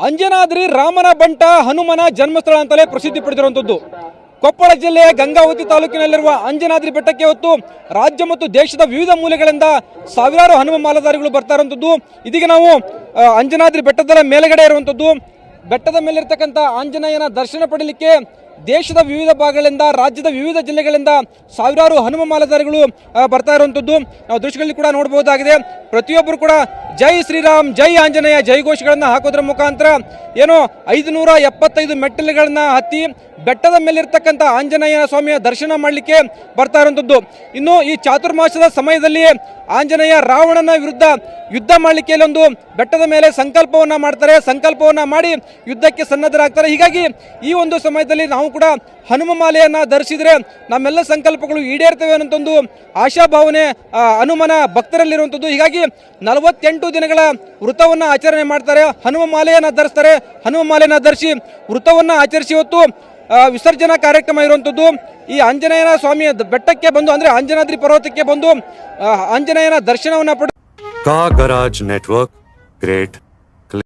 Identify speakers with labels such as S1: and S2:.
S1: ಅಂಜನಾದ್ರಿ ರಾಮನ ಬಂಟ ಹನುಮನ ಜನ್ಮಸ್ಥಳ ಅಂತಲೇ ಪ್ರಸಿದ್ಧಿ ಪಡೆದಿರುವಂಥದ್ದು. ಕೊಪ್ಪಳ ಜಿಲ್ಲೆಯ ಗಂಗಾವತಿ ತಾಲೂಕಿನಲ್ಲಿರುವ ಅಂಜನಾದ್ರಿ ಬೆಟ್ಟಕ್ಕೆ ಹೊತ್ತು ರಾಜ್ಯ ಮತ್ತು ದೇಶದ ವಿವಿಧ ಮೂಲೆಗಳಿಂದ ಸಾವಿರಾರು ಹನುಮ ಮಾಲಾಧಾರಿಗಳು ಬರ್ತಾ ಇರುವಂಥದ್ದು. ಇದೀಗ ನಾವು ಅಂಜನಾದ್ರಿ ಬೆಟ್ಟದ ಮೇಲುಗಡೆ ಇರುವಂಥದ್ದು. ಬೆಟ್ಟದ ಮೇಲಿರ್ತಕ್ಕಂಥ ಆಂಜನೇಯನ ದರ್ಶನ ಪಡೆಯಲಿಕ್ಕೆ ದೇಶದ ವಿವಿಧ ಭಾಗಗಳಿಂದ ರಾಜ್ಯದ ವಿವಿಧ ಜಿಲ್ಲೆಗಳಿಂದ ಸಾವಿರಾರು ಹನುಮ ಮಾಲಾಧಾರಿಗಳು ಬರ್ತಾ ಇರುವಂಥದ್ದು ನಾವು ದೃಶ್ಯಗಳಲ್ಲಿ ಕೂಡ ನೋಡಬಹುದಾಗಿದೆ. ಪ್ರತಿಯೊಬ್ಬರು ಕೂಡ ಜೈ ಶ್ರೀರಾಮ್ ಜೈ ಆಂಜನೇಯ ಜೈ ಘೋಷಗಳನ್ನು ಹಾಕೋದ್ರ ಮುಖಾಂತರ ಏನೋ 575 ಮೆಟ್ಟಿಲುಗಳನ್ನ ಹತ್ತಿ ಬೆಟ್ಟದ ಮೇಲಿರ್ತಕ್ಕಂಥ ಆಂಜನೇಯ ಸ್ವಾಮಿಯ ದರ್ಶನ ಮಾಡಲಿಕ್ಕೆ ಬರ್ತಾ ಇರುವಂಥದ್ದು. ಇನ್ನು ಈ ಚಾತುರ್ಮಾಸದ ಸಮಯದಲ್ಲಿ ಆಂಜನೇಯ ರಾವಣನ ವಿರುದ್ಧ ಯುದ್ಧ ಮಾಡಲಿಕ್ಕೆ ಇಲ್ಲೊಂದು ಬೆಟ್ಟದ ಮೇಲೆ ಸಂಕಲ್ಪವನ್ನ ಮಾಡ್ತಾರೆ. ಸಂಕಲ್ಪವನ್ನ ಮಾಡಿ ಯುದ್ಧಕ್ಕೆ ಸನ್ನದ್ಧರಾಗ್ತಾರೆ. ಹೀಗಾಗಿ ಈ ಒಂದು ಸಮಯದಲ್ಲಿ ನಾವು ಕೂಡ ಹನುಮ ಮಾಲೆಯನ್ನ ಧರಿಸಿದ್ರೆ ನಮ್ಮೆಲ್ಲ ಸಂಕಲ್ಪಗಳು ಈಡೇರ್ತವೆ ಅನ್ನೋಂಥದ್ದು ಆಶಾಭಾವನೆ ಹನುಮನ ಭಕ್ತರಲ್ಲಿರುವಂಥದ್ದು. ಹೀಗಾಗಿ 48 ದಿನಗಳ ವೃತವನ್ನ ಆಚರಣೆ ಮಾಡ್ತಾರೆ. ಹನುಮ ಮಾಲೆಯನ್ನ ಧರಿಸ್ತಾರೆ. ಹನುಮ ಮಾಲೆಯನ್ನ ಧರಿಸಿ ವೃತವನ್ನ ಆಚರಿಸಿ ಇವತ್ತು ವಿಸರ್ಜನಾ ಕಾರ್ಯಕ್ರಮ ಇರುವಂಥದ್ದು. ಈ ಆಂಜನೇಯನ ಸ್ವಾಮಿಯ ಬೆಟ್ಟಕ್ಕೆ ಬಂದು ಅಂದ್ರೆ ಅಂಜನಾದ್ರಿ ಪರ್ವತಕ್ಕೆ ಬಂದು ಆಂಜನೇಯನ ದರ್ಶನವನ್ನ ಪಡೆದು
S2: कार गराज नेटवर्क ग्रेट